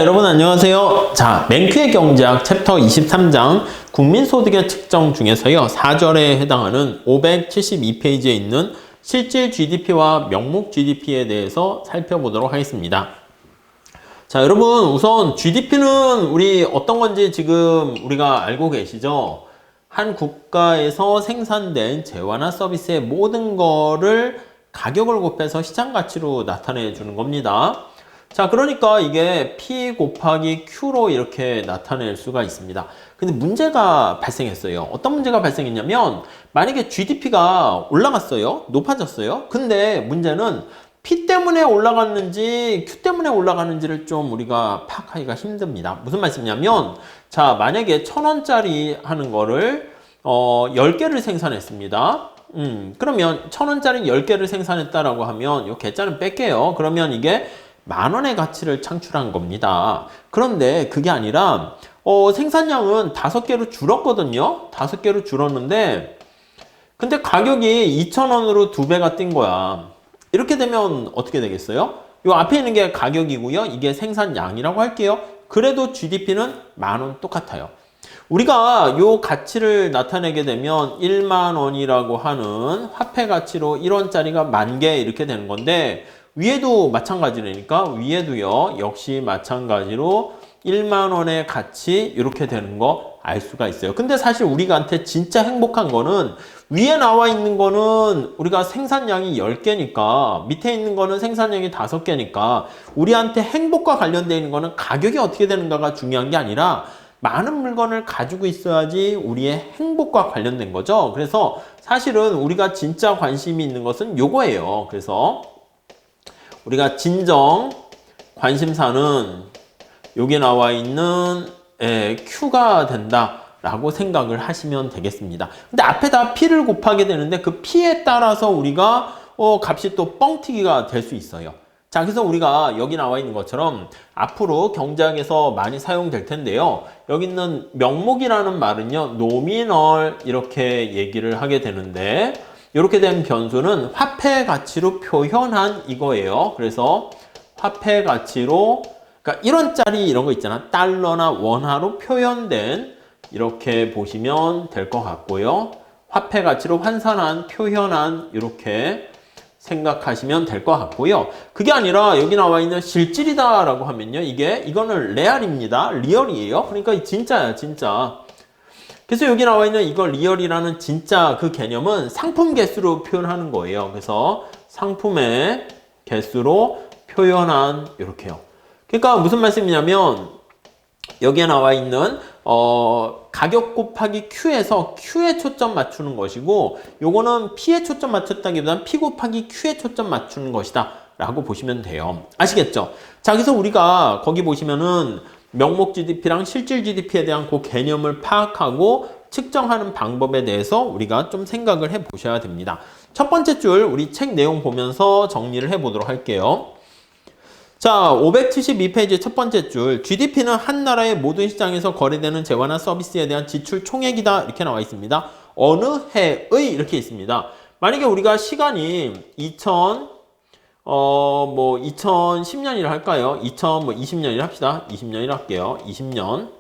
여러분 안녕하세요. 자, 맹크의 경제학 챕터 23장 국민소득의 측정 중에서요 4절에 해당하는 572페이지에 있는 실질 GDP와 명목 GDP에 대해서 살펴보도록 하겠습니다. 자, 여러분 우선 GDP는 우리 어떤 건지 지금 우리가 알고 계시죠? 한 국가에서 생산된 재화나 서비스의 모든 거를 가격을 곱해서 시장 가치로 나타내 주는 겁니다. 자, 그러니까 이게 P 곱하기 Q로 이렇게 나타낼 수가 있습니다. 근데 문제가 발생했어요. 어떤 문제가 발생했냐면 만약에 GDP가 올라갔어요. 높아졌어요. 근데 문제는 P 때문에 올라갔는지 Q 때문에 올라가는지를 좀 우리가 파악하기가 힘듭니다. 무슨 말씀이냐면 자, 만약에 1,000원짜리 하는 거를 10개를 생산했습니다. 그러면 1,000원짜리 10개를 생산했다라고 하면 이 개짜는 뺄게요. 그러면 이게 10,000원의 가치를 창출한 겁니다. 그런데 그게 아니라 생산량은 5개로 줄었거든요. 5개로 줄었는데 근데 가격이 2,000원으로 2배가 뛴 거야. 이렇게 되면 어떻게 되겠어요? 이 앞에 있는 게 가격이고요. 이게 생산량이라고 할게요. 그래도 GDP는 10,000원 똑같아요. 우리가 이 가치를 나타내게 되면 10,000원이라고 하는 화폐 가치로 1원짜리가 10,000개 이렇게 되는 건데 위에도 마찬가지라니까 위에도요 역시 마찬가지로 10,000원의 가치 이렇게 되는 거 알 수가 있어요. 근데 사실 우리한테 진짜 행복한 거는 위에 나와 있는 거는 우리가 생산량이 10개니까 밑에 있는 거는 생산량이 5개니까 우리한테 행복과 관련되어 있는 거는 가격이 어떻게 되는가가 중요한 게 아니라 많은 물건을 가지고 있어야지 우리의 행복과 관련된 거죠. 그래서 사실은 우리가 진짜 관심이 있는 것은 요거예요. 그래서 우리가 진정 관심사는 여기 나와 있는 Q가 된다라고 생각을 하시면 되겠습니다. 근데 앞에다 P를 곱하게 되는데 그 P에 따라서 우리가 값이 또 뻥튀기가 될 수 있어요. 자, 그래서 우리가 여기 나와 있는 것처럼 앞으로 경제학에서 많이 사용될 텐데요. 여기 있는 명목이라는 말은요, 노미널 이렇게 얘기를 하게 되는데 이렇게 된 변수는 화폐 가치로 표현한 이거예요. 그래서 화폐 가치로 그러니까 1원짜리 이런 거 있잖아. 달러나 원화로 표현된 이렇게 보시면 될 것 같고요. 화폐 가치로 환산한, 표현한 이렇게 생각하시면 될 것 같고요. 그게 아니라 여기 나와 있는 실질이다라고 하면요. 이거는 레알입니다. 리얼이에요. 그러니까 진짜야, 진짜. 그래서 여기 나와 있는 이걸 리얼이라는 진짜 그 개념은 상품 개수로 표현하는 거예요. 그래서 상품의 개수로 표현한 이렇게요. 그러니까 무슨 말씀이냐면 여기에 나와 있는 가격 곱하기 Q에서 Q에 초점 맞추는 것이고 요거는 P에 초점 맞췄다기보다는 P 곱하기 Q에 초점 맞추는 것이다 라고 보시면 돼요. 아시겠죠? 자, 그래서 우리가 거기 보시면은 명목 GDP랑 실질 GDP에 대한 그 개념을 파악하고 측정하는 방법에 대해서 우리가 좀 생각을 해 보셔야 됩니다. 첫 번째 줄 우리 책 내용 보면서 정리를 해 보도록 할게요. 자, 572페이지 첫 번째 줄 GDP는 한 나라의 모든 시장에서 거래되는 재화나 서비스에 대한 지출 총액이다 이렇게 나와 있습니다. 어느 해의 이렇게 있습니다. 만약에 우리가 시간이 2010년이라 할까요? 2020년이라 합시다. 20년이라 할게요. 20년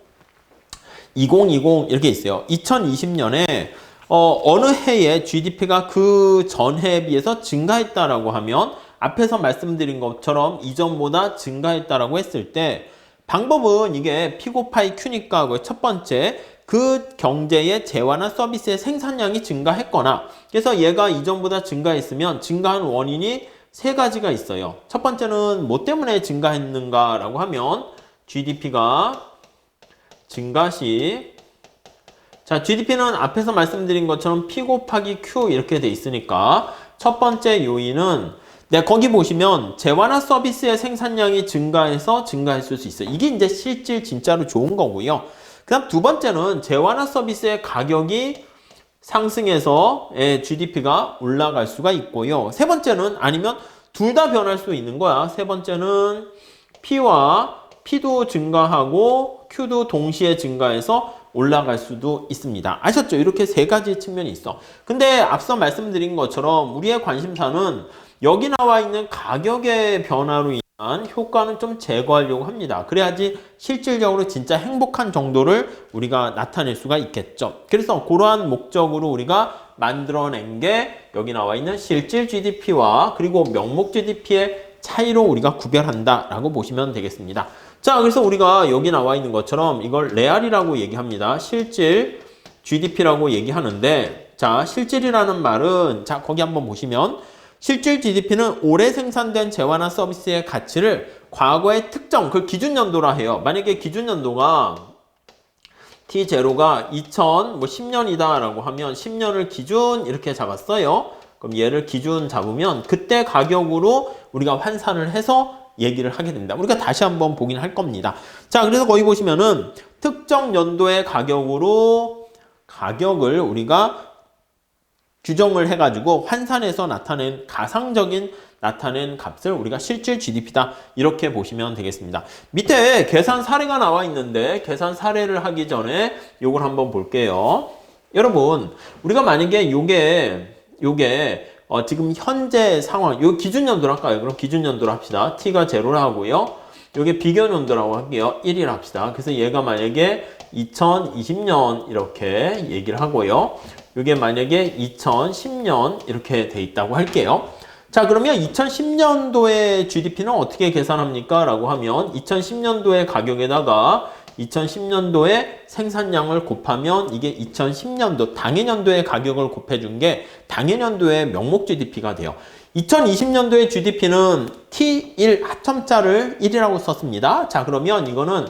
2020 이렇게 있어요. 2020년에 어느 해에 GDP가 그 전해에 비해서 증가했다라고 하면 앞에서 말씀드린 것처럼 이전보다 증가했다라고 했을 때 방법은 이게 P 곱하기 Q니까 첫 번째 그 경제의 재화나 서비스의 생산량이 증가했거나 그래서 얘가 이전보다 증가했으면 증가한 원인이 세 가지가 있어요. 첫 번째는 뭐 때문에 증가했는가라고 하면 GDP가 증가 시 자, GDP는 앞에서 말씀드린 것처럼 P 곱하기 Q 이렇게 돼 있으니까 첫 번째 요인은 거기 보시면 재화나 서비스의 생산량이 증가해서 증가했을 수 있어요. 이게 이제 실질 진짜로 좋은 거고요. 그 다음 두 번째는 재화나 서비스의 가격이 상승해서 GDP가 올라갈 수가 있고요. 세 번째는 아니면 둘 다 변할 수 있는 거야. 세 번째는 P도 증가하고 Q도 동시에 증가해서 올라갈 수도 있습니다. 아셨죠? 이렇게 세 가지 측면이 있어. 근데 앞서 말씀드린 것처럼 우리의 관심사는 여기 나와 있는 가격의 변화로 효과는 좀 제거하려고 합니다. 그래야지 실질적으로 진짜 행복한 정도를 우리가 나타낼 수가 있겠죠. 그래서 그러한 목적으로 우리가 만들어낸 게 여기 나와 있는 실질 GDP와 그리고 명목 GDP의 차이로 우리가 구별한다라고 보시면 되겠습니다. 자, 그래서 우리가 여기 나와 있는 것처럼 이걸 레알이라고 얘기합니다. 실질 GDP라고 얘기하는데, 자, 실질이라는 말은, 자, 거기 한번 보시면 실질 GDP는 올해 생산된 재화나 서비스의 가치를 과거의 특정, 그 기준 연도라 해요. 만약에 기준 연도가 T0가 2010년이다 라고 하면 10년을 기준 이렇게 잡았어요. 그럼 얘를 기준 잡으면 그때 가격으로 우리가 환산을 해서 얘기를 하게 됩니다. 우리가 다시 한번 보긴 할 겁니다. 자, 그래서 거기 보시면은 특정 연도의 가격으로 가격을 우리가 규정을 해가지고 환산해서 나타낸 가상적인 나타낸 값을 우리가 실질 GDP다 이렇게 보시면 되겠습니다. 밑에 계산 사례가 나와 있는데 계산 사례를 하기 전에 요걸 한번 볼게요. 여러분, 우리가 만약에 요게 지금 현재 상황, 요 기준 연도로 할까요? 그럼 기준 연도로 합시다. T가 0라 하고요. 요게 비교 연도라고 할게요. 1이라 합시다. 그래서 얘가 만약에 2020년 이렇게 얘기를 하고요. 이게 만약에 2010년 이렇게 돼 있다고 할게요. 자, 그러면 2010년도의 GDP는 어떻게 계산합니까? 라고 하면 2010년도의 가격에다가 2010년도의 생산량을 곱하면 이게 2010년도 당해년도의 가격을 곱해준 게 당해년도의 명목 GDP가 돼요. 2020년도의 GDP는 T1 합첨자를 1이라고 썼습니다. 자, 그러면 이거는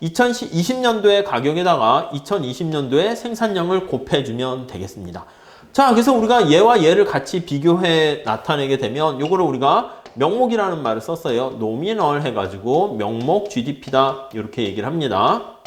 2020년도의 가격에다가 2020년도의 생산량을 곱해주면 되겠습니다. 자, 그래서 우리가 얘와 얘를 같이 비교해 나타내게 되면 요거를 우리가 명목이라는 말을 썼어요. 노미널 해가지고 명목 GDP다 이렇게 얘기를 합니다.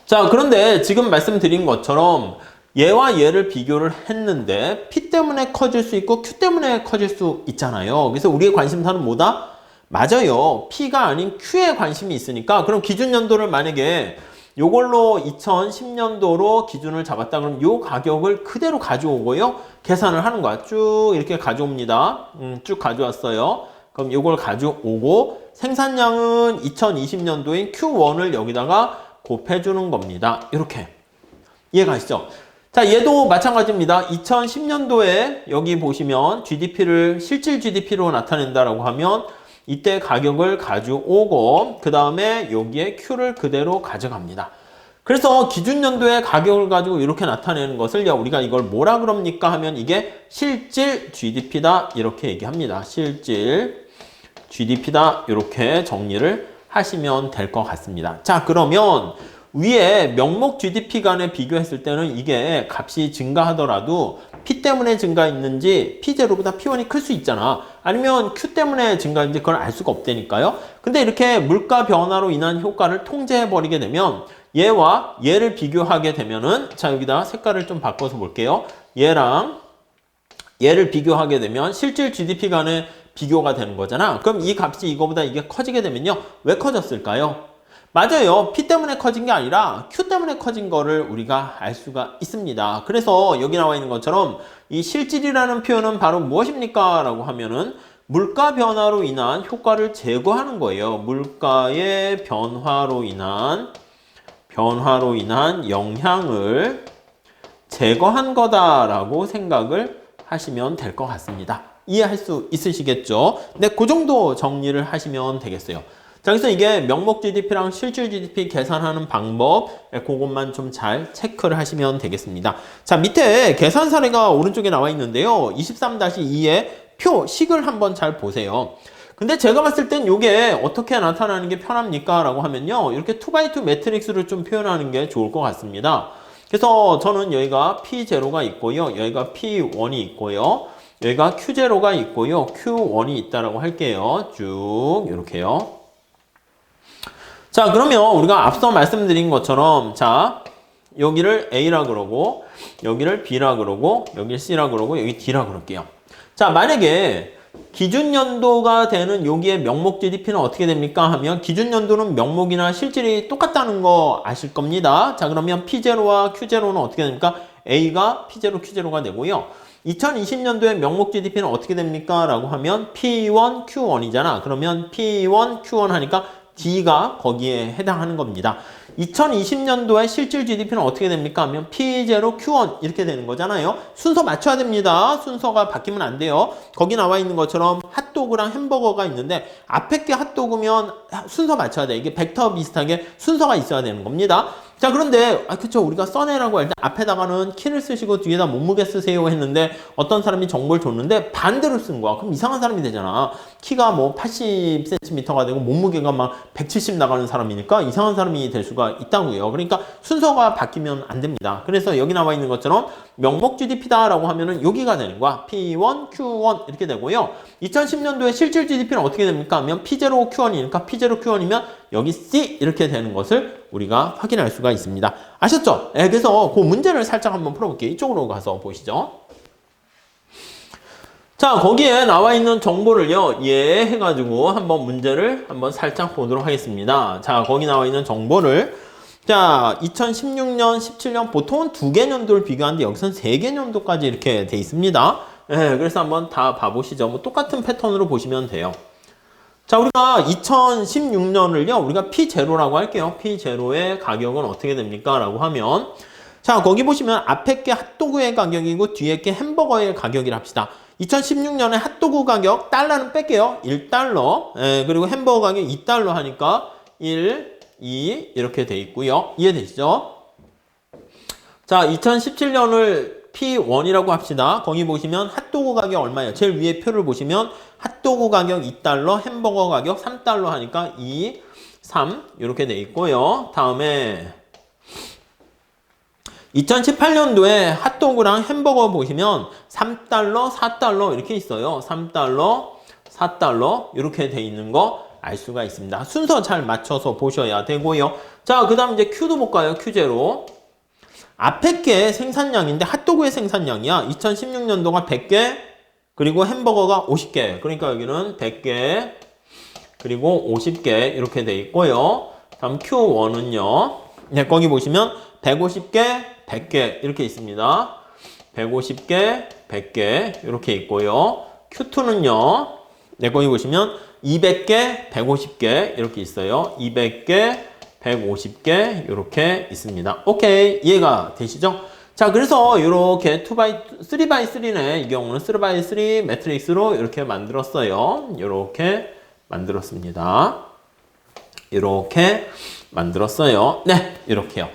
자, 그런데 지금 말씀드린 것처럼 얘와 얘를 비교를 했는데 P 때문에 커질 수 있고 Q 때문에 커질 수 있잖아요. 그래서 우리의 관심사는 뭐다? 맞아요. P가 아닌 Q에 관심이 있으니까 그럼 기준 연도를 만약에 요걸로 2010년도로 기준을 잡았다 그러면 요 가격을 그대로 가져오고요. 계산을 하는 거야. 쭉 이렇게 가져옵니다. 쭉 가져왔어요. 그럼 요걸 가져오고 생산량은 2020년도인 Q1을 여기다가 곱해주는 겁니다. 이렇게. 이해가시죠? 자, 얘도 마찬가지입니다. 2010년도에 여기 보시면 GDP를 실질 GDP로 나타낸다라고 하면 이때 가격을 가져오고 그 다음에 여기에 Q를 그대로 가져갑니다. 그래서 기준 연도의 가격을 가지고 이렇게 나타내는 것을 우리가 이걸 뭐라 그럽니까 하면 이게 실질 GDP다 이렇게 얘기합니다. 실질 GDP다 이렇게 정리를 하시면 될 것 같습니다. 자, 그러면 위에 명목 GDP 간에 비교했을 때는 이게 값이 증가하더라도 P 때문에 증가했는지 P0보다 P1이 클 수 있잖아. 아니면 Q 때문에 증가했는지 그걸 알 수가 없다니까요. 근데 이렇게 물가 변화로 인한 효과를 통제해버리게 되면 얘와 얘를 비교하게 되면은 자, 여기다 색깔을 좀 바꿔서 볼게요. 얘랑 얘를 비교하게 되면 실질 GDP 간에 비교가 되는 거잖아. 그럼 이 값이 이거보다 이게 커지게 되면요. 왜 커졌을까요? 맞아요. P 때문에 커진 게 아니라 Q 때문에 커진 거를 우리가 알 수가 있습니다. 그래서 여기 나와 있는 것처럼 이 실질이라는 표현은 바로 무엇입니까? 라고 하면은 물가 변화로 인한 효과를 제거하는 거예요. 물가의 변화로 인한 영향을 제거한 거다라고 생각을 하시면 될 것 같습니다. 이해할 수 있으시겠죠? 네, 그 정도 정리를 하시면 되겠어요. 자, 그래서 이게 명목 GDP랑 실질 GDP 계산하는 방법, 그것만 좀 잘 체크를 하시면 되겠습니다. 자, 밑에 계산 사례가 오른쪽에 나와 있는데요. 23-2의 표식을 한번 잘 보세요. 근데 제가 봤을 땐 이게 어떻게 나타나는 게 편합니까? 라고 하면요. 이렇게 2x2 매트릭스를 좀 표현하는 게 좋을 것 같습니다. 그래서 저는 여기가 P0가 있고요. 여기가 P1이 있고요. 여기가 Q0가 있고요. Q1이 있다라고 할게요. 쭉 이렇게요. 자, 그러면 우리가 앞서 말씀드린 것처럼 자, 여기를 A라 그러고 여기를 B라 그러고 여기를 C라 그러고 여기 D라 그럴게요. 자, 만약에 기준 연도가 되는 여기에 명목 GDP는 어떻게 됩니까? 하면 기준 연도는 명목이나 실질이 똑같다는 거 아실 겁니다. 자, 그러면 P0와 Q0는 어떻게 됩니까? A가 P0, Q0가 되고요. 2020년도에 명목 GDP는 어떻게 됩니까? 라고 하면 P1, Q1이잖아. 그러면 P1, Q1 하니까 D가 거기에 해당하는 겁니다. 2020년도에 실질 GDP는 어떻게 됩니까? 하면 P0, Q1 이렇게 되는 거잖아요. 순서 맞춰야 됩니다. 순서가 바뀌면 안 돼요. 거기 나와 있는 것처럼 핫도그랑 햄버거가 있는데 앞에 게 핫도그면 순서 맞춰야 돼. 이게 벡터 비슷하게 순서가 있어야 되는 겁니다. 자, 그런데 그쵸, 우리가 써내라고 할 때 앞에다가는 키를 쓰시고 뒤에다 몸무게 쓰세요 했는데 어떤 사람이 정보를 줬는데 반대로 쓴 거야. 그럼 이상한 사람이 되잖아. 키가 뭐 80cm가 되고 몸무게가 막 170 나가는 사람이니까 이상한 사람이 될 수가 있다고요. 그러니까 순서가 바뀌면 안 됩니다. 그래서 여기 나와 있는 것처럼 명목 GDP다라고 하면은 여기가 되는 거야. P1, Q1 이렇게 되고요. 2010년도에 실질 GDP는 어떻게 됩니까? 하면 P0, Q1이니까 P0, Q1이면 여기 C 이렇게 되는 것을 우리가 확인할 수가 있습니다. 아셨죠? 네, 그래서 그 문제를 살짝 한번 풀어볼게요. 이쪽으로 가서 보시죠. 자, 거기에 나와 있는 정보를요, 해가지고 한번 문제를 한번 살짝 보도록 하겠습니다. 자, 거기 나와 있는 정보를 자, 2016년, 17년 보통은 2개 년도를 비교하는데 여기서는 3개 년도까지 이렇게 돼 있습니다. 네, 그래서 한번 다 봐보시죠. 뭐 똑같은 패턴으로 보시면 돼요. 자, 우리가 2016년을요, 우리가 P0라고 할게요. P0의 가격은 어떻게 됩니까? 라고 하면, 자, 거기 보시면 앞에 게 핫도그의 가격이고 뒤에 게 햄버거의 가격이라 합시다. 2016년에 핫도그 가격, 달러는 뺄게요. 1달러. 그리고 햄버거 가격 2달러 하니까 1, 2 이렇게 돼 있고요. 이해되시죠? 자, 2017년을 P1이라고 합시다. 거기 보시면 핫도그 가격 얼마예요? 제일 위에 표를 보시면 핫도그 가격 2달러, 햄버거 가격 3달러 하니까 2, 3 이렇게 돼 있고요. 다음에 2018년도에 핫도그랑 햄버거 보시면 3달러, 4달러 이렇게 있어요. 3달러, 4달러 이렇게 돼 있는 거 알 수가 있습니다. 순서 잘 맞춰서 보셔야 되고요. 자, 그 다음 이제 Q도 볼까요? Q0. 앞에 게 생산량인데 핫도그의 생산량이야. 2016년도가 100개, 그리고 햄버거가 50개. 그러니까 여기는 100개, 그리고 50개 이렇게 돼 있고요. 다음 Q1은요. 네, 거기 보시면 150개, 100개 이렇게 있습니다. 150개, 100개 이렇게 있고요. Q2는요. 네, 거기 보시면 200개, 150개 이렇게 있어요. 200개, 150개 이렇게 있습니다. 오케이, 이해가 되시죠? 자, 그래서 이렇게 3x3네. 이 경우는 3x3 매트릭스로 이렇게 만들었어요. 이렇게 만들었습니다. 이렇게 만들었어요. 네, 이렇게요.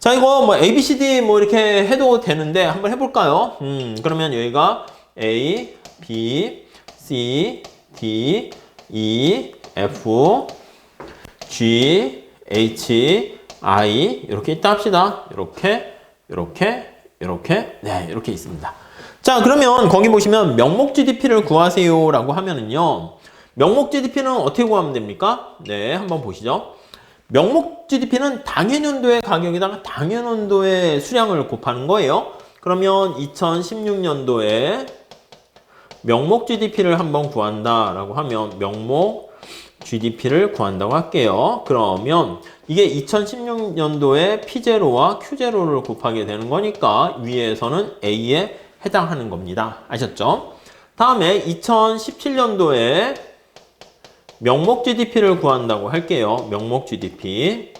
자, 이거 뭐 ABCD 뭐 이렇게 해도 되는데 한번 해볼까요? 그러면 여기가 A, B, C, D, E, F, G, H, I 이렇게 있다 합시다. 이렇게 네, 이렇게 있습니다. 자, 그러면 거기 보시면 명목 GDP를 구하세요 라고 하면은요, 명목 GDP는 어떻게 구하면 됩니까? 네, 한번 보시죠. 명목 GDP는 당해년도의 가격에다가 당해년도의 수량을 곱하는 거예요. 그러면 2016년도에 명목 GDP를 한번 구한다라고 하면 명목 GDP를 구한다고 할게요. 그러면 이게 2016년도에 P0와 Q0를 곱하게 되는 거니까 위에서는 A에 해당하는 겁니다. 아셨죠? 다음에 2017년도에 명목 GDP를 구한다고 할게요. 명목 GDP.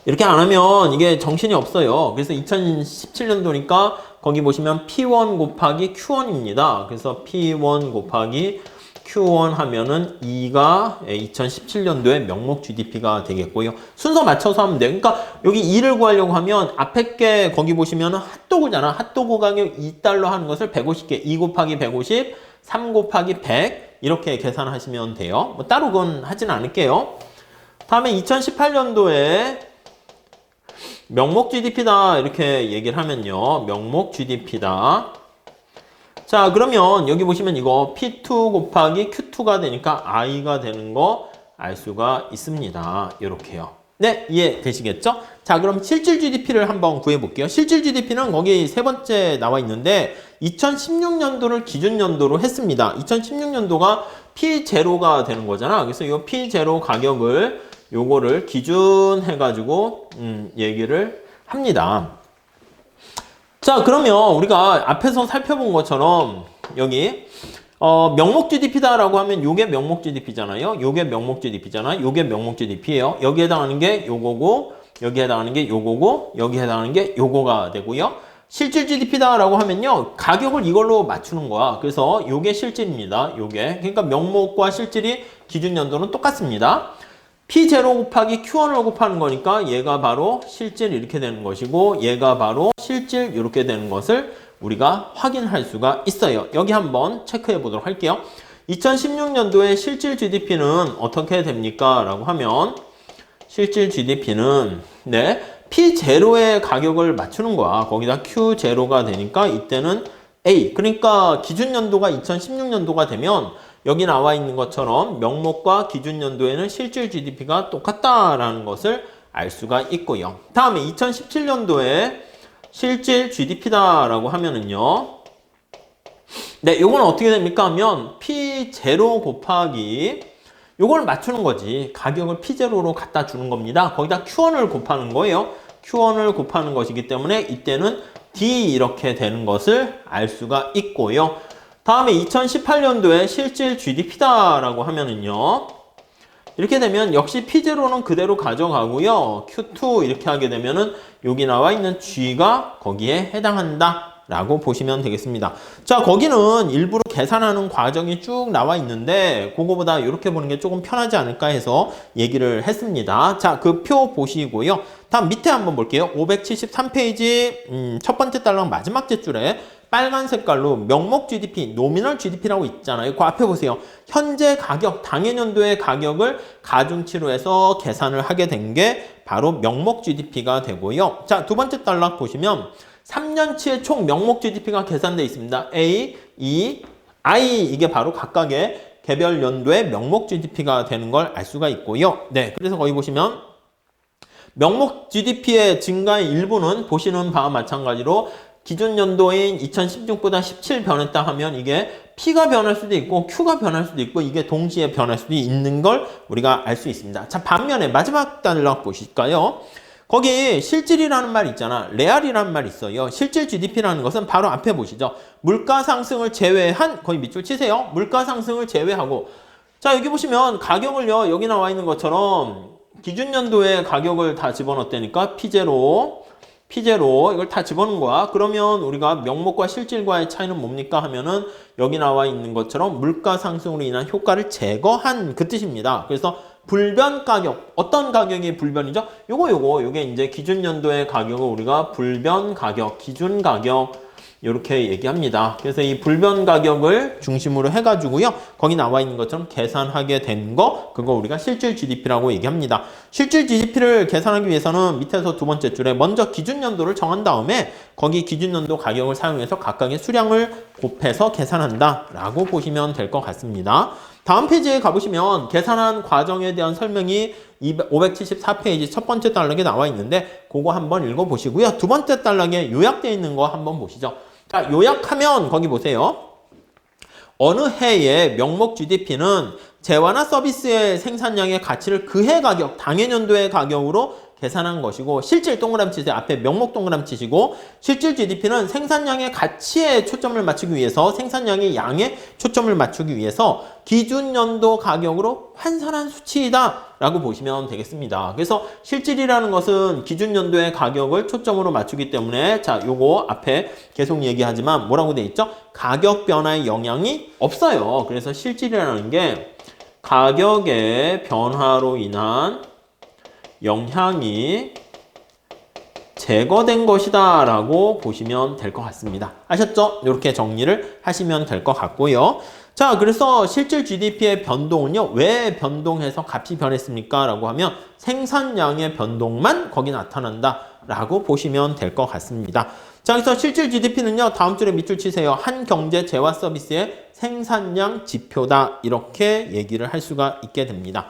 이렇게 안 하면 이게 정신이 없어요. 그래서 2017년도니까 거기 보시면 P1 곱하기 Q1입니다. 그래서 P1 곱하기 Q1 하면은 2가 2017년도에 명목 GDP가 되겠고요. 순서 맞춰서 하면 돼요. 그러니까 여기 2를 구하려고 하면 앞에 게 거기 보시면 핫도그잖아. 핫도그 가격 2달러 하는 것을 150개, 2 곱하기 150, 3 곱하기 100 이렇게 계산하시면 돼요. 뭐 따로 그건 하진 않을게요. 다음에 2018년도에 명목 GDP다 이렇게 얘기를 하면요. 명목 GDP다. 자, 그러면 여기 보시면 이거 P2 곱하기 Q2가 되니까 I가 되는 거 알 수가 있습니다. 이렇게요. 네, 이해되시겠죠? 자, 그럼 실질 GDP를 한번 구해볼게요. 실질 GDP는 거기 세 번째 나와 있는데 2016년도를 기준 연도로 했습니다. 2016년도가 P0가 되는 거잖아. 그래서 이 P0 가격을 요거를 기준 해가지고 얘기를 합니다. 자, 그러면 우리가 앞에서 살펴본 것처럼 여기 명목 GDP다라고 하면 요게 명목 GDP잖아요. 요게 명목 GDP잖아. 요게 명목 GDP예요. 여기에 해당하는 게 요거고, 여기에 해당하는 게 요거고, 여기에 해당하는 게 요거가 되고요. 실질 GDP다라고 하면요, 가격을 이걸로 맞추는 거야. 그래서 요게 실질입니다. 요게. 그러니까 명목과 실질이 기준 연도는 똑같습니다. P0 곱하기 Q1을 곱하는 거니까 얘가 바로 실질 이렇게 되는 것이고, 얘가 바로 실질 이렇게 되는 것을 우리가 확인할 수가 있어요. 여기 한번 체크해 보도록 할게요. 2016년도에 실질 GDP는 어떻게 됩니까? 라고 하면 실질 GDP는 네, P0의 가격을 맞추는 거야. 거기다 Q0가 되니까 이때는 A. 그러니까 기준 연도가 2016년도가 되면 여기 나와 있는 것처럼 명목과 기준 연도에는 실질 GDP가 똑같다라는 것을 알 수가 있고요. 다음에 2017년도에 실질 GDP다라고 하면은요. 네, 요건 어떻게 됩니까? 하면 P0 곱하기 요걸 맞추는 거지. 가격을 P0로 갖다 주는 겁니다. 거기다 Q1을 곱하는 거예요. Q1을 곱하는 것이기 때문에 이때는 D 이렇게 되는 것을 알 수가 있고요. 다음에 2018년도에 실질 GDP다라고 하면은요. 이렇게 되면 역시 P0는 그대로 가져가고요. Q2 이렇게 하게 되면은 여기 나와 있는 G가 거기에 해당한다 라고 보시면 되겠습니다. 자, 거기는 일부러 계산하는 과정이 쭉 나와 있는데 그거보다 이렇게 보는 게 조금 편하지 않을까 해서 얘기를 했습니다. 자, 그 표 보시고요. 다음 밑에 한번 볼게요. 573페이지 첫 번째 달랑 마지막 제줄에 빨간 색깔로 명목 GDP, 노미널 GDP라고 있잖아요. 그 앞에 보세요. 현재 가격, 당해년도의 가격을 가중치로 해서 계산을 하게 된 게 바로 명목 GDP가 되고요. 자, 두 번째 달락 보시면 3년치의 총 명목 GDP가 계산되어 있습니다. A, E, I 이게 바로 각각의 개별 연도의 명목 GDP가 되는 걸 알 수가 있고요. 네, 그래서 거기 보시면 명목 GDP의 증가의 일부는 보시는 바와 마찬가지로 기준 연도인 2016보다 17 변했다 하면 이게 P가 변할 수도 있고 Q가 변할 수도 있고 이게 동시에 변할 수도 있는 걸 우리가 알 수 있습니다. 자, 반면에 마지막 단락 보실까요? 거기 실질이라는 말 있잖아. 레알이라는 말 있어요. 실질 GDP라는 것은 바로 앞에 보시죠. 물가 상승을 제외한, 거의 밑줄 치세요. 물가 상승을 제외하고. 자, 여기 보시면 가격을요. 여기 나와 있는 것처럼 기준 연도의 가격을 다 집어넣었다니까 P0 이걸 다 집어넣은 거야. 그러면 우리가 명목과 실질과의 차이는 뭡니까 하면은 여기 나와 있는 것처럼 물가 상승으로 인한 효과를 제거한 그 뜻입니다. 그래서 불변 가격, 어떤 가격이 불변이죠? 요게 이제 기준 연도의 가격을 우리가 불변 가격, 기준 가격 이렇게 얘기합니다. 그래서 이 불변 가격을 중심으로 해가지고요. 거기 나와 있는 것처럼 계산하게 된 거, 그거 우리가 실질 GDP라고 얘기합니다. 실질 GDP를 계산하기 위해서는 밑에서 두 번째 줄에 먼저 기준 연도를 정한 다음에 거기 기준 연도 가격을 사용해서 각각의 수량을 곱해서 계산한다 라고 보시면 될 것 같습니다. 다음 페이지에 가보시면 계산한 과정에 대한 설명이 574페이지 첫 번째 단락에 나와 있는데 그거 한번 읽어보시고요. 두 번째 단락에 요약되어 있는 거 한번 보시죠. 자, 요약하면 거기 보세요. 어느 해의 명목 GDP는 재화나 서비스의 생산량의 가치를 그 해 가격, 당해년도의 가격으로 계산한 것이고 실질 동그라미 치세요. 앞에 명목 동그라미 치시고 실질 GDP는 생산량의 가치에 초점을 맞추기 위해서 생산량의 양에 초점을 맞추기 위해서 기준 연도 가격으로 환산한 수치이다 라고 보시면 되겠습니다. 그래서 실질이라는 것은 기준 연도의 가격을 초점으로 맞추기 때문에 자, 요거 앞에 계속 얘기하지만 뭐라고 돼 있죠? 가격 변화의 영향이 없어요. 그래서 실질이라는 게 가격의 변화로 인한 영향이 제거된 것이다 라고 보시면 될 것 같습니다. 아셨죠? 이렇게 정리를 하시면 될 것 같고요. 자, 그래서 실질 GDP의 변동은요, 왜 변동해서 값이 변했습니까? 라고 하면 생산량의 변동만 거기 나타난다 라고 보시면 될 것 같습니다. 자, 그래서 실질 GDP는요, 다음 줄에 밑줄 치세요. 한 경제 재화 서비스의 생산량 지표다 이렇게 얘기를 할 수가 있게 됩니다.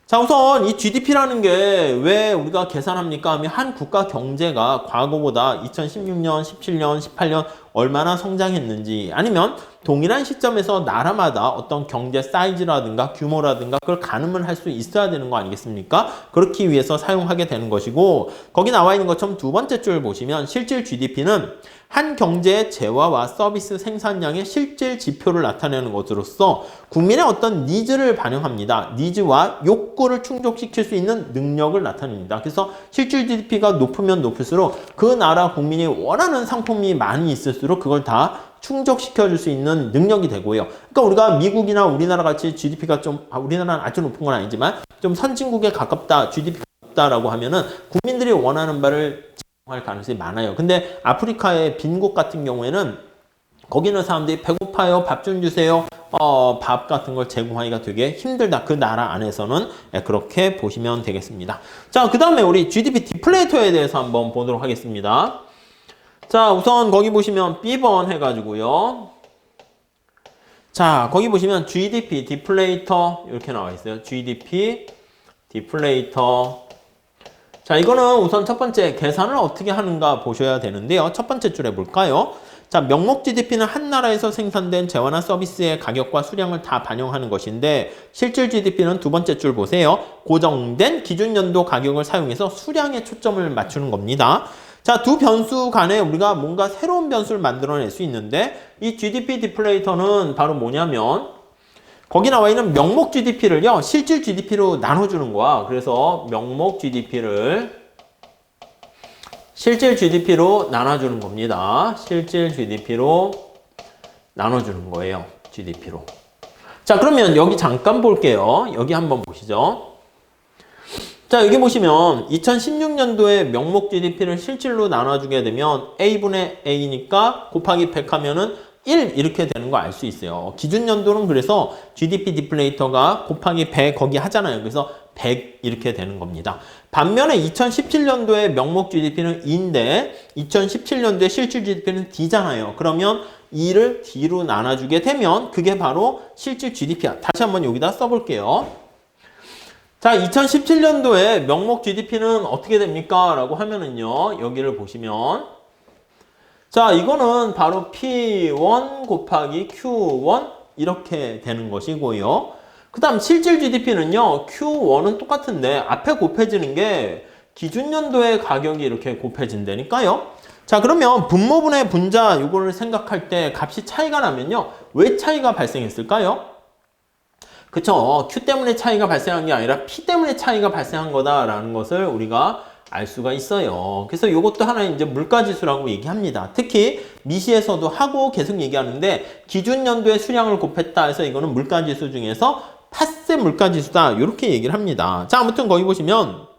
자, 우선 이 GDP라는 게 왜 우리가 계산합니까 하면 한 국가 경제가 과거보다 2016년, 17년, 18년 얼마나 성장했는지, 아니면 동일한 시점에서 나라마다 어떤 경제 사이즈라든가 규모라든가 그걸 가늠을 할 수 있어야 되는 거 아니겠습니까? 그렇기 위해서 사용하게 되는 것이고, 거기 나와 있는 것처럼 두 번째 줄 보시면 실질 GDP는 한 경제의 재화와 서비스 생산량의 실질 지표를 나타내는 것으로서 국민의 어떤 니즈를 반영합니다. 니즈와 욕구를 충족시킬 수 있는 능력을 나타냅니다. 그래서 실질 GDP가 높으면 높을수록 그 나라 국민이 원하는 상품이 많이 있을수록 그걸 다 충족시켜 줄 수 있는 능력이 되고요. 그러니까 우리가 미국이나 우리나라 같이 GDP가 좀, 우리나라는 아주 높은 건 아니지만 좀 선진국에 가깝다, GDP가 높다라고 하면은 국민들이 원하는 바를 할 가능성이 많아요. 근데 아프리카의 빈곳 같은 경우에는 거기는 사람들이 배고파요, 밥 좀 주세요, 밥 같은 걸 제공하기가 되게 힘들다. 그 나라 안에서는 그렇게 보시면 되겠습니다. 자, 그 다음에 우리 GDP 디플레이터에 대해서 한번 보도록 하겠습니다. 자, 우선 거기 보시면 B번 해가지고요. 자, 거기 보시면 GDP 디플레이터 이렇게 나와 있어요. GDP 디플레이터. 자, 이거는 우선 첫 번째 계산을 어떻게 하는가 보셔야 되는데요. 첫 번째 줄에 볼까요? 자, 명목 GDP는 한 나라에서 생산된 재화나 서비스의 가격과 수량을 다 반영하는 것인데, 실질 GDP는 두 번째 줄 보세요. 고정된 기준 연도 가격을 사용해서 수량에 초점을 맞추는 겁니다. 자, 두 변수 간에 우리가 뭔가 새로운 변수를 만들어낼 수 있는데, 이 GDP 디플레이터는 바로 뭐냐면 거기 나와 있는 명목 GDP를요, 실질 GDP로 나눠주는 거야. 그래서 명목 GDP를 실질 GDP로 나눠주는 겁니다. 실질 GDP로 나눠주는 거예요. GDP로. 자, 그러면 여기 잠깐 볼게요. 여기 한번 보시죠. 자, 여기 보시면 2016년도에 명목 GDP를 실질로 나눠주게 되면 A분의 A니까 곱하기 100 하면은 1 이렇게 되는 거 알 수 있어요. 기준 연도는 그래서 GDP 디플레이터가 곱하기 100 거기 하잖아요. 그래서 100 이렇게 되는 겁니다. 반면에 2017년도에 명목 GDP는 2인데 2017년도에 실질 GDP는 D잖아요. 그러면 2를 D로 나눠주게 되면 그게 바로 실질 GDP야. 다시 한번 여기다 써볼게요. 자, 2017년도에 명목 GDP는 어떻게 됩니까? 라고 하면은요, 여기를 보시면 자, 이거는 바로 P1 곱하기 Q1 이렇게 되는 것이고요. 그 다음 실질 GDP는요, Q1은 똑같은데 앞에 곱해지는 게 기준연도의 가격이 이렇게 곱해진다니까요. 자, 그러면 분모분의 분자 이거를 생각할 때 값이 차이가 나면요, 왜 차이가 발생했을까요? 그쵸. Q 때문에 차이가 발생한 게 아니라 P 때문에 차이가 발생한 거다라는 것을 우리가 알 수가 있어요. 그래서 이것도 하나의 이제 물가지수라고 얘기합니다. 특히 미시에서도 하고 계속 얘기하는데 기준 연도의 수량을 곱했다 해서 이거는 물가지수 중에서 파세 물가지수다 이렇게 얘기를 합니다. 자, 아무튼 거기 보시면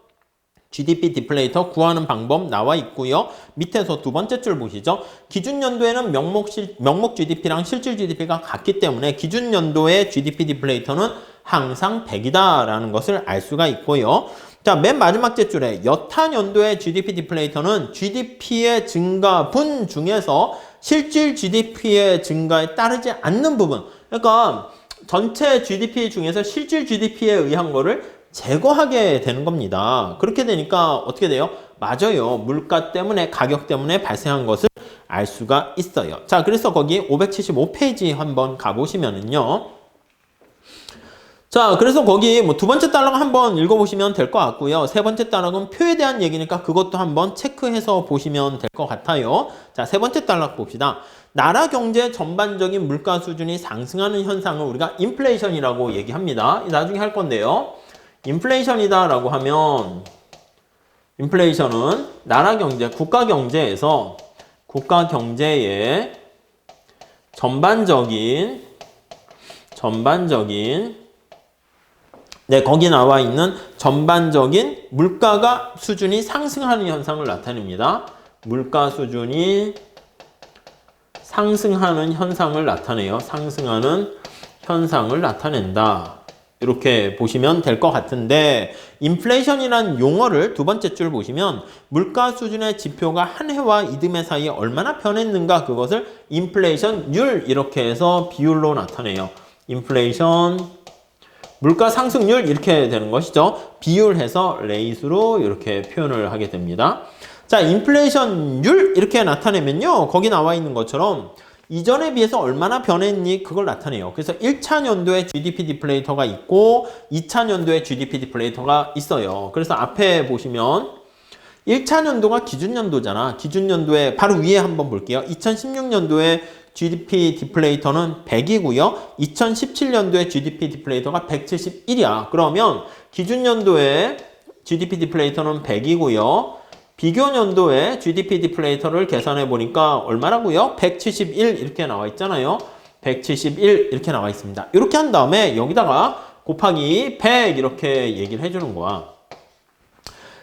GDP 디플레이터 구하는 방법 나와 있고요. 밑에서 두 번째 줄 보시죠. 기준 연도에는 명목 GDP랑 실질 GDP가 같기 때문에 기준 연도의 GDP 디플레이터는 항상 100이다라는 것을 알 수가 있고요. 자, 맨 마지막 줄에 여타 연도의 GDP 디플레이터는 GDP의 증가분 중에서 실질 GDP의 증가에 따르지 않는 부분, 그러니까 전체 GDP 중에서 실질 GDP에 의한 거를 제거하게 되는 겁니다. 그렇게 되니까 어떻게 돼요? 맞아요. 물가 때문에, 가격 때문에 발생한 것을 알 수가 있어요. 자, 그래서 거기 575페이지 한번 가보시면은요. 자, 그래서 거기 뭐 두 번째 단락 한번 읽어보시면 될 것 같고요. 세 번째 단락은 표에 대한 얘기니까 그것도 한번 체크해서 보시면 될 것 같아요. 자, 세 번째 단락 봅시다. 나라 경제 전반적인 물가 수준이 상승하는 현상을 우리가 인플레이션이라고 얘기합니다. 나중에 할 건데요. 인플레이션이다라고 하면 인플레이션은 나라 경제, 국가 경제에서 국가 경제의 전반적인 네, 거기 나와 있는 전반적인 물가가 수준이 상승하는 현상을 나타냅니다. 물가 수준이 상승하는 현상을 나타내요. 상승하는 현상을 나타낸다. 이렇게 보시면 될 것 같은데, 인플레이션이라는 용어를 두 번째 줄 보시면 물가 수준의 지표가 한 해와 이듬해 사이에 얼마나 변했는가, 그것을 인플레이션율 이렇게 해서 비율로 나타내요. 인플레이션 물가 상승률 이렇게 되는 것이죠. 비율해서 레이스로 이렇게 표현을 하게 됩니다. 자, 인플레이션율 이렇게 나타내면요. 거기 나와 있는 것처럼 이전에 비해서 얼마나 변했니 그걸 나타내요. 그래서 1차 연도에 GDP 디플레이터가 있고 2차 연도에 GDP 디플레이터가 있어요. 그래서 앞에 보시면 1차 연도가 기준연도잖아. 기준연도에 바로 위에 한번 볼게요. 2016년도에 GDP 디플레이터는 100이고요. 2017년도에 GDP 디플레이터가 171이야. 그러면 기준연도에 GDP 디플레이터는 100이고요. 비교연도에 GDP 디플레이터를 계산해 보니까 얼마라고요? 171 이렇게 나와 있잖아요. 171 이렇게 나와 있습니다. 이렇게 한 다음에 여기다가 곱하기 100 이렇게 얘기를 해주는 거야.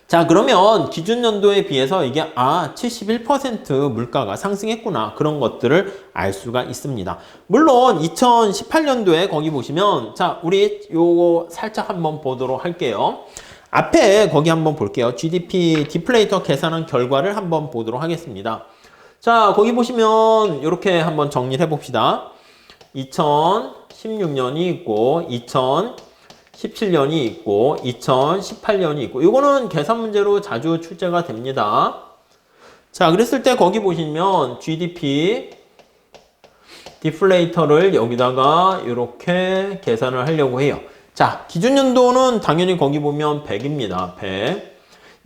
자, 그러면 기준연도에 비해서 이게 71% 물가가 상승했구나. 그런 것들을 알 수가 있습니다. 물론 2018년도에 거기 보시면 자, 우리 요거 살짝 한번 보도록 할게요. 앞에 거기 한번 볼게요. GDP 디플레이터 계산한 결과를 한번 보도록 하겠습니다. 자, 거기 보시면 이렇게 한번 정리를 해봅시다. 2016년이 있고 2017년이 있고 2018년이 있고 이거는 계산 문제로 자주 출제가 됩니다. 자, 그랬을 때 거기 보시면 GDP 디플레이터를 여기다가 이렇게 계산을 하려고 해요. 자, 기준연도는 당연히 거기 보면 100입니다. 100.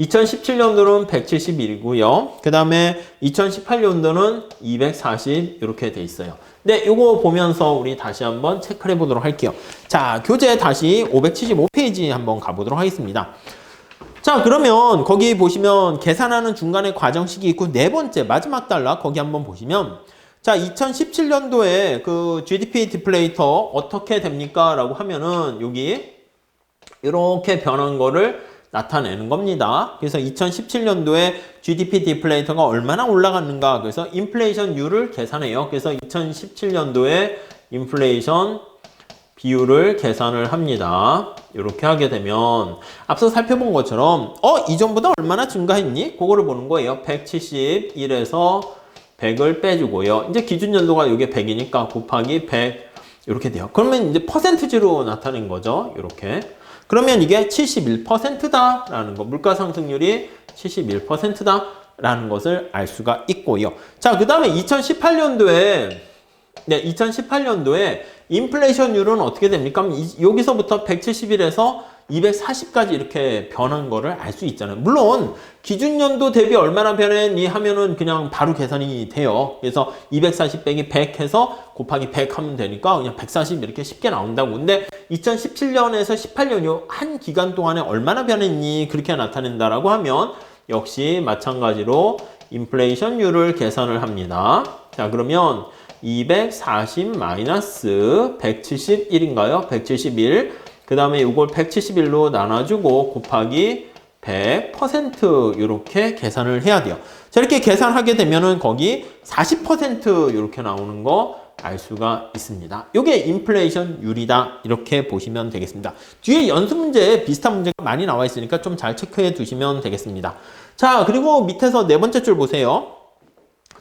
2017년도는 171이고요. 그 다음에 2018년도는 240 이렇게 돼 있어요. 네, 이거 보면서 우리 다시 한번 체크를 해보도록 할게요. 자, 교재 다시 575페이지 한번 가보도록 하겠습니다. 자, 그러면 거기 보시면 계산하는 중간에 과정식이 있고 네 번째 마지막 단락 거기 한번 보시면 자, 2017년도에 그 GDP 디플레이터 어떻게 됩니까? 라고 하면은 여기 이렇게 변한 거를 나타내는 겁니다. 그래서 2017년도에 GDP 디플레이터가 얼마나 올라갔는가. 그래서 인플레이션율을 계산해요. 그래서 2017년도에 인플레이션 비율을 계산을 합니다. 이렇게 하게 되면 앞서 살펴본 것처럼 이전보다 얼마나 증가했니? 그거를 보는 거예요. 171에서 100을 빼주고요. 이제 기준연도가 이게 100이니까 곱하기 100 이렇게 돼요. 그러면 이제 퍼센트지로 나타낸 거죠. 이렇게. 그러면 이게 71%다라는 거. 물가 상승률이 71%다라는 것을 알 수가 있고요. 자, 그 다음에 2018년도에 인플레이션율은 어떻게 됩니까? 여기서부터 171에서 240까지 이렇게 변한 거를 알 수 있잖아요. 물론 기준연도 대비 얼마나 변했니 하면은 그냥 바로 계산이 돼요. 그래서 240 빼기 100 해서 곱하기 100 하면 되니까 그냥 140 이렇게 쉽게 나온다고. 근데 2017년에서 18년 요 한 기간 동안에 얼마나 변했니 그렇게 나타낸다라고 하면 역시 마찬가지로 인플레이션율을 계산을 합니다. 자, 그러면 240 마이너스 171인가요? 171. 그 다음에 이걸 171로 나눠주고 곱하기 100% 이렇게 계산을 해야 돼요. 자, 이렇게 계산하게 되면은 거기 40% 이렇게 나오는 거 알 수가 있습니다. 이게 인플레이션율이다. 이렇게 보시면 되겠습니다. 뒤에 연습 문제 비슷한 문제가 많이 나와 있으니까 좀 잘 체크해 두시면 되겠습니다. 자, 그리고 밑에서 네 번째 줄 보세요.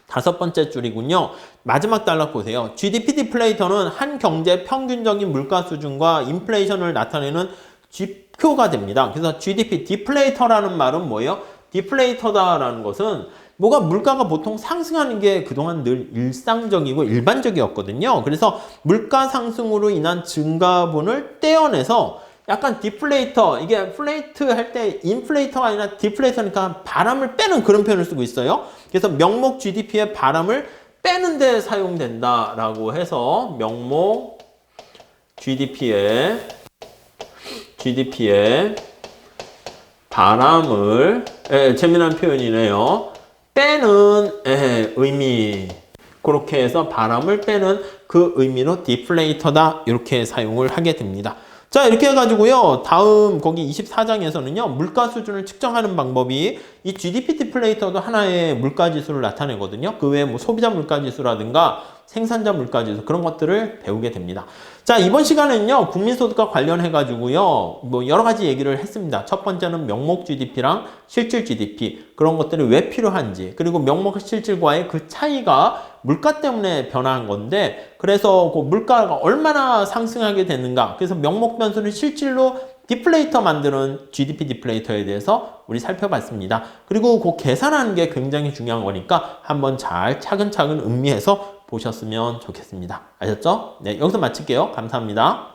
다섯 번째 줄이군요. 마지막 단락 보세요. GDP 디플레이터는 한 경제 평균적인 물가 수준과 인플레이션을 나타내는 지표가 됩니다. 그래서 GDP 디플레이터라는 말은 뭐예요? 디플레이터다라는 것은 뭐가 물가가 보통 상승하는 게 그동안 늘 일상적이고 일반적이었거든요. 그래서 물가 상승으로 인한 증가분을 떼어내서 약간 디플레이터, 이게 플레이트 할 때 인플레이터가 아니라 디플레이터니까 바람을 빼는 그런 표현을 쓰고 있어요. 그래서 명목 GDP의 바람을 빼는 데 사용된다라고 해서 명목 GDP의 바람을 재미난 표현이네요. 빼는 의미, 그렇게 해서 바람을 빼는 그 의미로 디플레이터다 이렇게 사용을 하게 됩니다. 자, 이렇게 해가지고요. 다음 거기 24장에서는요. 물가 수준을 측정하는 방법이 이 GDP 디플레이터도 하나의 물가 지수를 나타내거든요. 그 외에 뭐 소비자 물가 지수라든가 생산자 물가 지수 그런 것들을 배우게 됩니다. 자, 이번 시간에는요. 국민소득과 관련해가지고요. 뭐 여러 가지 얘기를 했습니다. 첫 번째는 명목 GDP랑 실질 GDP 그런 것들이 왜 필요한지, 그리고 명목 실질과의 그 차이가 물가 때문에 변화한 건데, 그래서 그 물가가 얼마나 상승하게 됐는가, 그래서 명목 변수를 실질로 디플레이터 만드는 GDP 디플레이터에 대해서 우리 살펴봤습니다. 그리고 그 계산하는 게 굉장히 중요한 거니까 한번 잘 차근차근 음미해서 보셨으면 좋겠습니다. 아셨죠? 네, 여기서 마칠게요. 감사합니다.